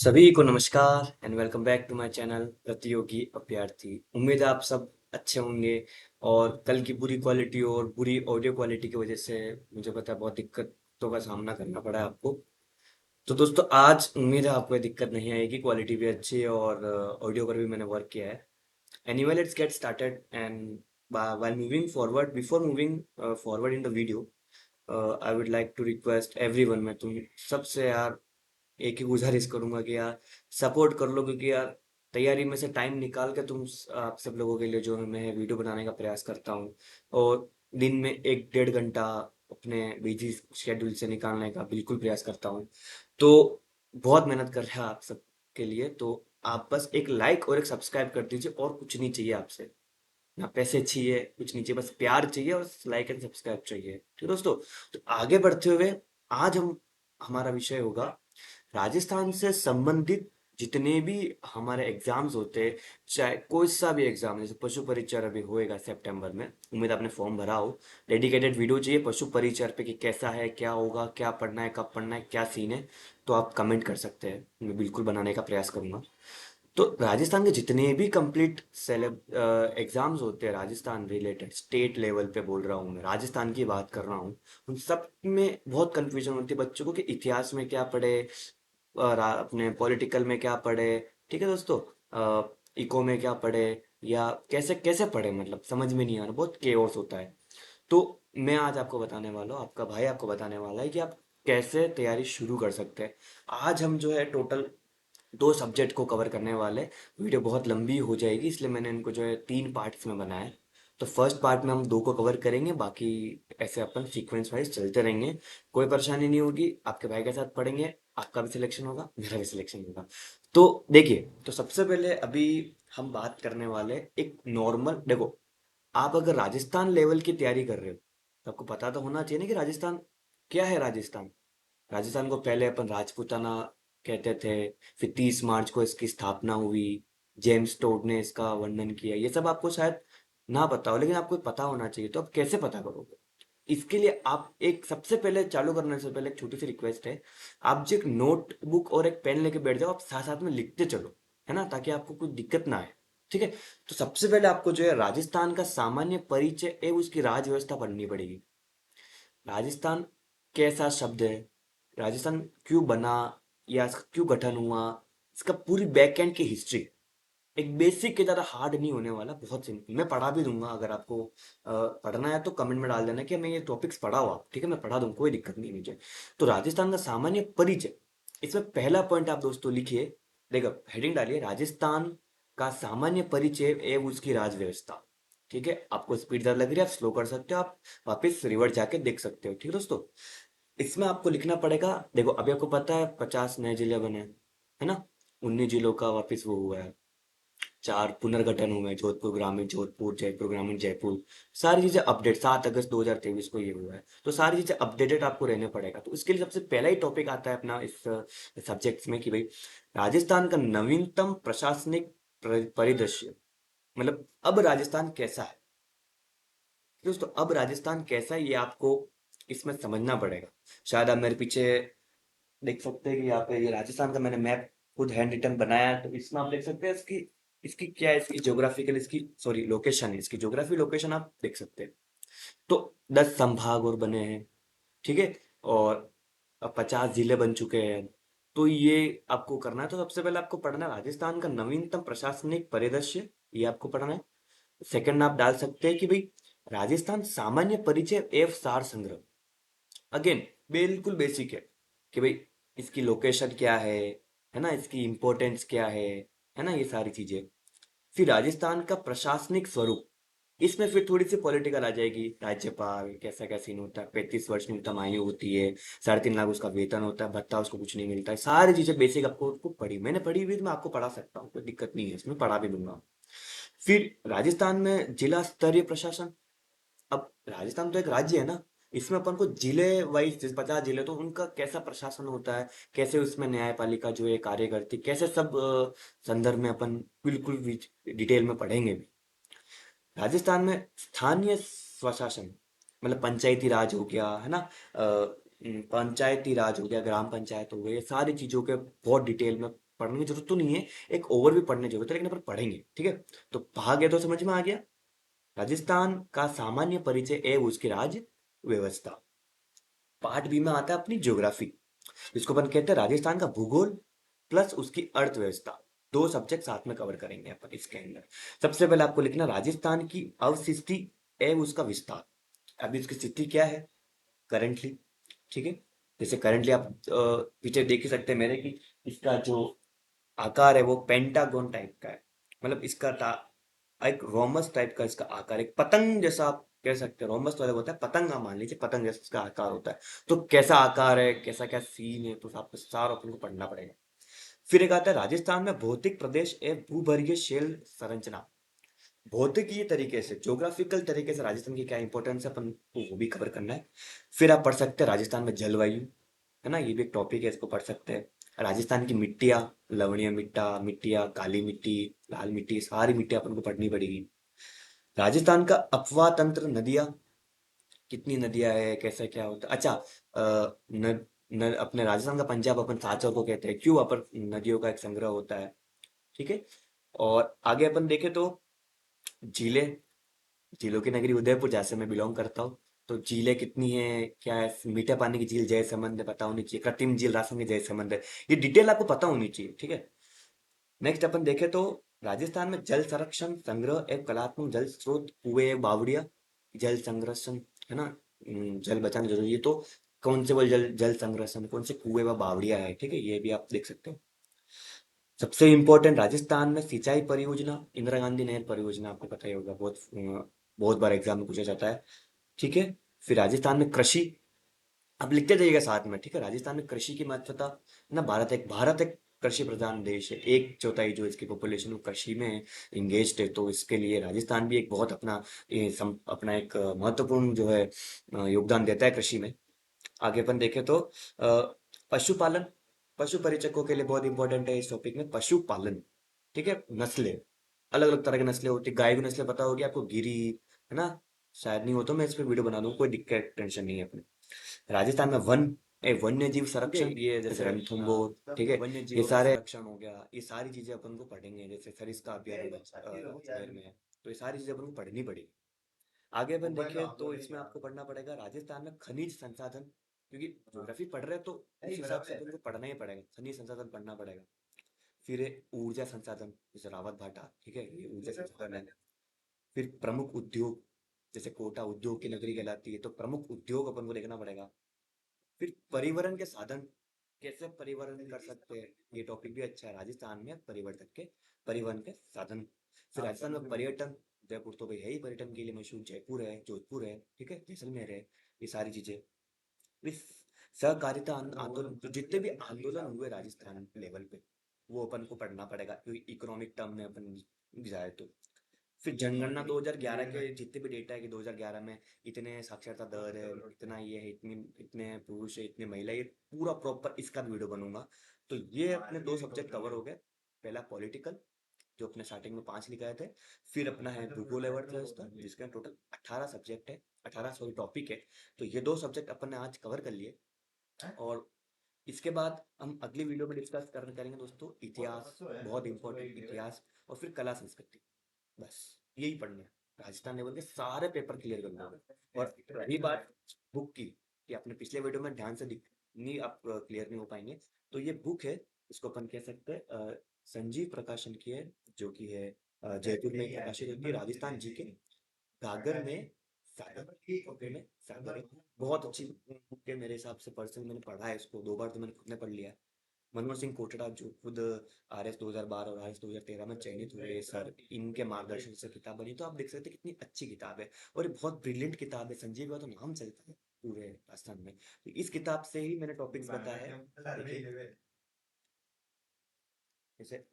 सभी को नमस्कार and welcome back to my channel प्रतियोगी अभ्यर्थी। उम्मीद है आप सब अच्छे होंगे। और कल की बुरी क्वालिटी और बुरी ऑडियो क्वालिटी की वजह से मुझे पता है बहुत दिक्कतों का सामना करना पड़ा है आपको। तो दोस्तों आज उम्मीद है आपको ये दिक्कत नहीं आएगी, क्वालिटी भी अच्छी है और ऑडियो पर भी मैंने वर्क किया है। Anyway, let's get started and while moving forward, before moving forward in the video, I would like to request everyone, मैं तुम सबसे यार एक ही गुजारिश करूंगा कि यार सपोर्ट कर लो, क्योंकि यार तैयारी में से टाइम निकाल के आप सब लोगों के लिए जो है मैं वीडियो बनाने का प्रयास करता हूँ। और दिन में 1-1.5 घंटा अपने बिजी शेड्यूल से निकालने का बिल्कुल प्रयास करता हूँ। तो बहुत मेहनत कर रहा है आप सब के लिए। तो आप बस एक लाइक और एक सब्सक्राइब कर दीजिए, और कुछ नहीं चाहिए आपसे। ना पैसे चाहिए, कुछ नहीं चाहिए, बस प्यार चाहिए और लाइक एंड सब्सक्राइब चाहिए। ठीक है दोस्तों। तो आगे बढ़ते हुए आज हम हमारा विषय होगा राजस्थान से संबंधित जितने भी हमारे एग्जाम्स होते हैं, चाहे कोई सा भी एग्जाम, जैसे पशु परिचर अभी होएगा सितंबर में, उम्मीद आपने फॉर्म भरा हो। डेडिकेटेड वीडियो चाहिए पशु परिचर पे कि कैसा है, क्या होगा, क्या पढ़ना है, कब पढ़ना है, क्या सीन है, तो आप कमेंट कर सकते हैं, मैं बिल्कुल बनाने का प्रयास करूंगा। तो राजस्थान के जितने भी कंप्लीट सेलेब एग्जाम्स होते हैं राजस्थान रिलेटेड, स्टेट लेवल पे बोल रहा हूँ, मैं राजस्थान की बात कर रहा हूँ, उन सब में बहुत कंफ्यूजन होती है बच्चों को कि इतिहास में क्या पढ़े और अपने पॉलिटिकल में क्या पढ़े। ठीक है दोस्तों। इको में क्या पढ़े या कैसे कैसे पढ़े, मतलब समझ में नहीं आ रहा, बहुत केओस होता है। तो मैं आज आपको बताने वाला हूँ, आपका भाई आपको बताने वाला है कि आप कैसे तैयारी शुरू कर सकते हैं। आज हम जो है टोटल 2 सब्जेक्ट को कवर करने वाले हैं। वीडियो बहुत लंबी हो जाएगी, इसलिए मैंने इनको जो है 3 पार्ट्स में बनाया है। तो फर्स्ट पार्ट में हम 2 को कवर करेंगे, बाकी ऐसे अपन सीक्वेंस वाइज चलते रहेंगे। कोई परेशानी नहीं होगी, आपके भाई के साथ पढ़ेंगे, आपका भी सिलेक्शन होगा, मेरा भी सिलेक्शन होगा। तो देखिए, तो सबसे पहले अभी हम बात करने वाले एक नॉर्मल, देखो, आप अगर राजस्थान लेवल की तैयारी कर रहे हो तो आपको पता तो होना चाहिए ना कि राजस्थान क्या है। राजस्थान राजस्थान को पहले अपन राजपूताना कहते थे, फिर 30 मार्च को इसकी स्थापना हुई, जेम्स टोड ने इसका वर्णन किया। ये सब आपको शायद ना पता हो, लेकिन आपको पता होना चाहिए। तो आप कैसे पता करोगे? इसके लिए आप एक सबसे पहले चालू करने से पहले एक छोटी सी रिक्वेस्ट है। आप जो एक नोटबुक और एक पेन लेके बैठ जाओ, आप साथ साथ में लिखते चलो, है ना, ताकि आपको कोई दिक्कत ना आए। ठीक है। तो सबसे पहले आपको जो है राजस्थान का सामान्य परिचय एवं उसकी राज व्यवस्था पढ़नी पड़ेगी। राजस्थान कैसा शब्द है, राजस्थान क्यों बना या इसका क्यों गठन हुआ, इसका पूरी बैकएंड की हिस्ट्री। एक बेसिक के ज़्यादा हार्ड नहीं होने वाला, बहुत सिंपल, मैं पढ़ा भी दूंगा। अगर आपको पढ़ना है तो कमेंट में डाल देना कि मैं ये टॉपिक्स पढ़ा हुआ, ठीक है, मैं पढ़ा दूंगा, कोई दिक्कत नहीं मुझे। तो राजस्थान का सामान्य परिचय, इसमें पहला पॉइंट आप दोस्तों लिखिए। देखो, हेडिंग डालिए राजस्थान का सामान्य परिचय एवं उसकी राज व्यवस्था। ठीक है, आपको स्पीड ज़्यादा लग रही है, आप स्लो कर सकते हो, आप वापस रिवर्ट जाके देख सकते हो। ठीक है दोस्तों। इसमें आपको लिखना पड़ेगा, देखो अभी आपको पता है 50 नए जिले बने हैं, है ना, 19 जिलों का वापस वो हुआ है, 4 पुनर्गठन हुए हैं, जोधपुर ग्रामीण जोधपुर, जयपुर ग्रामीण जयपुर। सारी चीजें अपडेट 7 अगस्त 2023 को ये हुआ है, तो सारी चीजें अपडेटेड आपको रहने पड़ेगा। तो इसके लिए सबसे पहला ही टॉपिक आता है अपना इस सब्जेक्ट्स में कि भाई राजस्थान का नवीनतम प्रशासनिक परिदृश्य, मतलब अब राजस्थान कैसा है। दोस्तों अब राजस्थान कैसा है ये आपको इसमें समझना पड़ेगा। शायद आप मेरे पीछे देख सकते हैं कि यहाँ पे ये राजस्थान का मैंने मैप खुद हैंड रिटन बनाया है। तो इसमें आप देख सकते हैं इसकी इसकी क्या है, इसकी ज्योग्राफिकल, इसकी सॉरी लोकेशन है, इसकी ज्योग्राफी लोकेशन आप देख सकते हैं। तो 10 संभाग और बने हैं, ठीक है, और 50 जिले बन चुके हैं। तो ये आपको करना है। तो सबसे पहले आपको पढ़ना है राजस्थान का नवीनतम प्रशासनिक परिदृश्य, ये आपको पढ़ना है। सेकंड आप डाल सकते हैं कि भाई राजस्थान सामान्य परिचय एवं सार संग्रह। अगेन बिल्कुल बेसिक है कि भाई इसकी लोकेशन क्या है ना, इसकी इम्पोर्टेंस क्या है ना, ये सारी चीजें। फिर राजस्थान का प्रशासनिक स्वरूप, इसमें फिर थोड़ी सी पॉलिटिकल आ जाएगी, राज्यपाल कैसा क्या सीन होता है, 35 वर्ष न्यूनतम आयु होती है, 3.5 लाख उसका वेतन होता है, भत्ता उसको कुछ नहीं मिलता है, सारी चीजें बेसिक आपको उसको पढ़ी, मैंने पढ़ी हुई है, तो मैं आपको पढ़ा सकता हूँ, कोई दिक्कत नहीं है, इसमें पढ़ा भी दूंगा। फिर राजस्थान में जिला स्तरीय प्रशासन। अब राजस्थान तो एक राज्य है ना, इसमें अपन को जिले वाइज, जैसे 50 जिले, तो उनका कैसा प्रशासन होता है, कैसे उसमें न्यायपालिका जो है कार्य करती, कैसे सब संदर्भ में अपन बिल्कुल डिटेल में पढ़ेंगे भी। राजस्थान में स्थानीय स्वशासन, मतलब पंचायती राज हो गया, है ना, पंचायती राज हो गया, ग्राम पंचायत हो गई, ये सारी चीजों के बहुत डिटेल में पढ़ने की जरूरत तो नहीं है, एक ओवरव्यू पढ़ने की जरूरत है, लेकिन अपन पढ़ेंगे, ठीक है। तो भाग गया तो समझ में आ गया। राजस्थान का सामान्य परिचय एवं उसकी राज्य व्यवस्था। पार्ट बी में आता है अपनी ज्योग्राफी, जिसको अपन कहते हैं राजस्थान का भूगोल प्लस उसकी अर्थव्यवस्था। दो सब्जेक्ट साथ में कवर करेंगे अपन इसके अंदर। सबसे पहले आपको लिखना राजस्थान की अवस्थिति एवं उसका विस्तार। अभी उसकी स्थिति क्या है करेंटली, ठीक है। जैसे करेंटली आप पीछे देख ही सकते हैं मेरे कि इसका जो आकार है वो पेंटागोन टाइप का है। मतलब इसका एक रोमस टाइप का इसका आकार, एक पतंग जैसा आप कह सकते हैं। रोमस वाला होता है पतंग, आप मान लीजिए पतंग जैसा इसका आकार होता है। तो कैसा आकार है, कैसा क्या सीन है, तो आपको सारा अपन को पढ़ना पड़ेगा। फिर एक आता है राजस्थान में भौतिक प्रदेश एवं भूगर्भीय शैल संरचना। भौतिकीय तरीके से, ज्योग्राफिकल तरीके से राजस्थान की क्या इंपॉर्टेंस है अपन को वो भी कवर करना है। फिर आप पढ़ सकते हैं राजस्थान में जलवायु, है ना, ये भी एक टॉपिक है, इसको पढ़ सकते हैं। राजस्थान की मिट्टियाँ, लवणीय मिट्टियाँ, काली मिट्टी, लाल मिट्टी, सारी मिट्टी अपन को पढ़नी पड़ेगी। राजस्थान का अपवाह तंत्र, नदियाँ, कितनी नदियाँ है, कैसा क्या होता है। अच्छा, अपने राजस्थान का पंजाब अपन सांचौर को कहते हैं, क्यों, अपन नदियों का एक संग्रह होता है, ठीक है। और आगे अपन देखें तो झीलें, झीलों की नगरी उदयपुर, जहाँ से मैं बिलोंग करता हूँ। तो झीलें कितनी है, क्या है, मीठे पानी की झील जय समंद है, पता होनी चाहिए। कृत्रिम झील राजस्थान की जय समंद है, ये डिटेल आपको पता होनी चाहिए, ठीक है। नेक्स्ट अपन देखें तो राजस्थान में जल संरक्षण, संग्रह एवं कलात्मक जल स्रोत, कुएं, बावड़िया, जल संरक्षण, है ना। जल बचाना जरूरी है, तो कौन से वो जल जल संरक्षण, कौन से कुएं व बावड़िया है, ठीक है, ये भी आप देख सकते हो। सबसे इम्पोर्टेंट, राजस्थान में सिंचाई परियोजना, इंदिरा गांधी नहर परियोजना, आपको पता ही होगा, बहुत बार एग्जाम में पूछा जाता है, ठीक है। फिर राजस्थान में कृषि, अब लिखते जाइएगा साथ में, ठीक है। राजस्थान में कृषि की महत्वता ना, भारत एक कृषि प्रधान देश है। एक चौथाई जो इसकी पॉपुलेशन वो कृषि में इंगेज्ड है, तो इसके लिए राजस्थान भी एक बहुत अपना एक महत्वपूर्ण जो है योगदान देता है कृषि में। आगे अपन देखें तो पशुपालन, पशु परिचकों के लिए बहुत इंपॉर्टेंट है इस टॉपिक में पशुपालन, ठीक है। नस्लें, अलग अलग तरह की नस्लें होती है। गाय की नस्लें पता होगी आपको, गिरी, है ना। शायद नहीं हो तो मैं इस पे वीडियो बना दूँ, कोई दिक्कत टेंशन नहीं है अपने। राजस्थान में वन्य जीव संरक्षण, ये जैसे रणथंभौर, ठीक है, वन्य जीव ये सारे संरक्षण हो गया, ये सारी चीजें अपन को पढ़ेंगे। जैसे सरिस्का अभयारण्य अजमेर में है, तो ये सारी चीजें अपन को पढ़नी पड़ेगी। आगे अपन देखें तो इसमें आपको पढ़ना पड़ेगा राजस्थान में खनिज संसाधन, क्योंकि ज्योग्राफी पढ़ रहे हैं तो उस हिसाब से अपन को पढ़ना ही पड़ेगा, खनिज संसाधन पढ़ना पड़ेगा। फिर है ऊर्जा संसाधन, जैसे रावत भाटा, ठीक है, ये ऊर्जा संसाधन है। फिर प्रमुख उद्योग, जैसे कोटा उद्योग की नगरी कहलाती है, तो प्रमुख उद्योग अपन को देखना पड़ेगा। फिर परिवहन के साधन, कैसे परिवहन कर सकते हैं, ये टॉपिक भी अच्छा है। राजस्थान में परिवहन के साधन। फिर राजस्थान में पर्यटन, जयपुर तो भाई है ही पर्यटन के लिए मशहूर, जयपुर है, जोधपुर है, ठीक है, जैसलमेर है, ये सारी चीजें। इस सहकारिता आंदोलन, तो जितने भी आंदोलन हुए राजस्थान लेवल पे, वो अपन को पढ़ना पड़ेगा, क्योंकि इकोनॉमिक टर्म में अपन जाए तो। फिर जनगणना 2011 के जितने भी डेटा है कि 2011 में इतने साक्षरता दर है, इतना ये है, इतने पुरुष है, इतने महिला, ये पूरा प्रॉपर इसका भी वीडियो बनूंगा। तो ये अपने दो सब्जेक्ट कवर हो गए। पहला पॉलिटिकल, जो अपने स्टार्टिंग में 5 लिखाए थे। फिर अपना है भूगोल एवं अर्थव्यवस्था, जिसका टोटल 18 सब्जेक्ट है, 18 सॉरी टॉपिक है। तो ये दो सब्जेक्ट अपन ने आज कवर कर लिए। और इसके बाद हम अगली वीडियो में डिस्कस करेंगे दोस्तों इतिहास, बहुत इंपॉर्टेंट इतिहास, और फिर कला संस्कृति। बस यही पढ़ना है, राजस्थान लेवल के सारे पेपर क्लियर कर लोगे। और रही बात बुक की, कि आपने पिछले वीडियो में ध्यान से नहीं, आप क्लियर नहीं हो पाएंगे। तो ये बुक है, इसको अपन कह सकते हैं संजीव प्रकाशन की है, जो कि है जयपुर में प्रकाशित होती है। राजस्थान जी के गागर में सागर, ओके में सागर है। बहुत अच्छी बुक है मेरे हिसाब से, पर्सनल मैंने पढ़ा है इसको 2 बार, तो मैंने खुद ने पढ़ लिया है। मनमोहन सिंह कोटड़ा, जो खुद RS 2012 और RS 2013 में चयनित हुए सर, इनके मार्गदर्शन से किताब बनी। तो आप देख सकते हैं कितनी अच्छी किताब है, और ये बहुत ब्रिलियंट किताब है। संजीव का तो नाम चलता है पूरे राजस्थान में। तो इस किताब से ही मैंने टॉपिक्स बताया है, देखिए। जैसे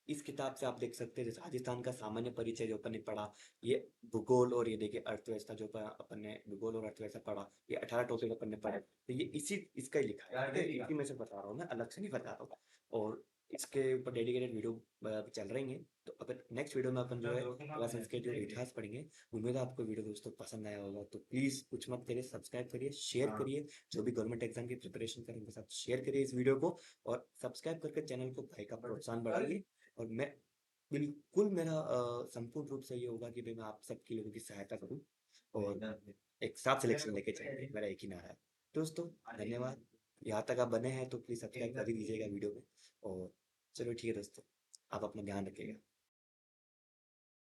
इस किताब से आप देख सकते हैं, जैसे राजस्थान का सामान्य परिचय जो अपन ने पढ़ा, ये भूगोल, और ये देखिए अर्थव्यवस्था, जो अपन ने भूगोल और अर्थव्यवस्था पढ़ा, ये 18 टॉपिक अपन ने पढ़े, तो ये इसी इसका ही लिखा है, ठीक है? इसी में से बता रहा हूँ मैं, अलग से नहीं बता रहा हूँ। और इसके ऊपर डेडिकेटेड वीडियो चल रही हैं। तो अगर नेक्स्ट वीडियो में अपन जो है थोड़ा सा इसके जो इतिहास पढ़ेंगे। उम्मीद है आपको वीडियो दोस्तों पसंद आया होगा, तो प्लीज़ कुछ मत करिए, सब्सक्राइब करिए, शेयर करिए। जो भी गवर्नमेंट एग्जाम की प्रिपरेशन करें उनके साथ शेयर करिए इस वीडियो को, और सब्सक्राइब करके चैनल को भाई का प्रोत्साहन बढ़ाइए। और मैं बिल्कुल, मेरा संपूर्ण रूप से ये होगा कि भाई मैं आप सबकी लोगों की सहायता करूँ और एक साथ सिलेक्शन लेके जाएंगे, मेरा एक ही नारा है। दोस्तों धन्यवाद। यहाँ तक आप बने हैं तो प्लीज़ सब्सक्राइब कर ही दीजिएगा वीडियो में। और चलो ठीक है दोस्तों, आप अपना ध्यान रखिएगा।